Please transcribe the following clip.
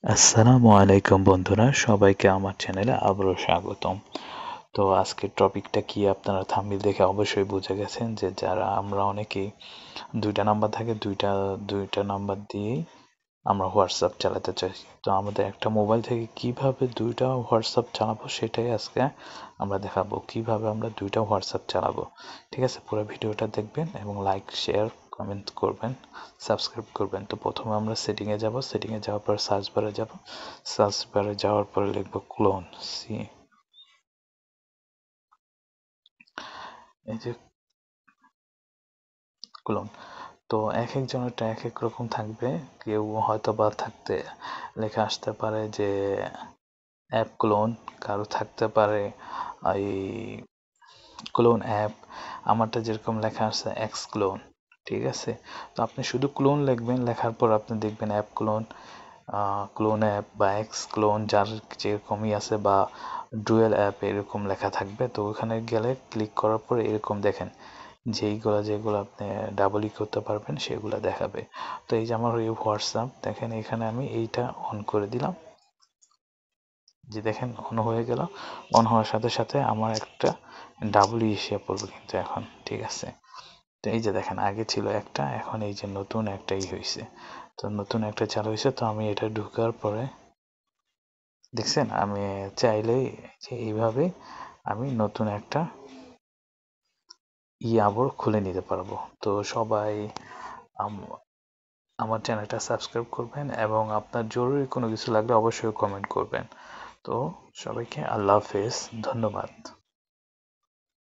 আসসালামু আলাইকুম বন্ধুরা, সবাইকে আমার চ্যানেলে আবারও স্বাগতম। তো আজকের টপিকটা কি আপনারা থাম্বনেল দেখে অবশ্যই বুঝে গেছেন যে যারা আমরা অনেকেই দুইটা নাম্বার থাকে, দুইটা নাম্বার দিয়েই আমরা হোয়াটসঅ্যাপ চালাতে চাই। তো আমাদের একটা মোবাইল থেকে কিভাবে দুইটা হোয়াটসঅ্যাপ চালাবো সেটাই আজকে আমরা দেখাবো, কিভাবে আমরা দুইটা হোয়াটসঅ্যাপ চালাবো। ঠিক আছে, পুরো ভিডিওটা দেখবেন এবং লাইক, শেয়ার, কমেন্ট করবেন, সাবস্ক্রাইব করবেন। তো প্রথমে আমরা সেটিংয়ে যাব, সেটিংয়ে যাওয়ার পর সার্চ বারে যাব, সার্চ বারে যাওয়ার পরে লিখবো ক্লোন, এই যে ক্লোন। তো এক একজনেরটা এক এক রকম থাকবে। কেউ হয়তো বা থাকতে লেখা আসতে পারে যে অ্যাপ ক্লোন, কারো থাকতে পারে এই ক্লোন অ্যাপ। আমারটা যেরকম লেখা আছে এক্স ক্লোন। ঠিক আছে, তো আপনি শুধু ক্লোন লিখবেন, লেখার পর আপনি দেখবেন অ্যাপ ক্লোন, ক্লোন অ্যাপ বা এক্স ক্লোন, যার যেরকমই আছে, বা ডুয়েল অ্যাপ এরকম লেখা থাকবে। তো ওখানে গেলে ক্লিক করার পরে এরকম দেখেন যেগুলো আপনি ডাবল করতে পারবেন সেগুলো দেখাবে। তো এই যে আমার এই হোয়াটসঅ্যাপ দেখেন, এখানে আমি এইটা অন করে দিলাম, যে দেখেন অন হয়ে গেল। অন হওয়ার সাথে সাথে আমার একটা ডাবল এসে পড়বে কিন্তু এখন। ঠিক আছে, তো এই যে দেখেন আগে ছিল একটা, এখন এই যে নতুন একটাই হয়েছে। তো নতুন একটা চালু হয়েছে, তো আমি এটা ঢুকার পরে দেখছেন আমি চাইলেই যে এইভাবে আমি নতুন একটা আবার খুলে নিতে পারবো। তো সবাই আমার চ্যানেলটা সাবস্ক্রাইব করবেন এবং আপনার জরুরি কোনো কিছু লাগলে অবশ্যই কমেন্ট করবেন। তো সবাইকে আল্লাহ হাফেজ, ধন্যবাদ।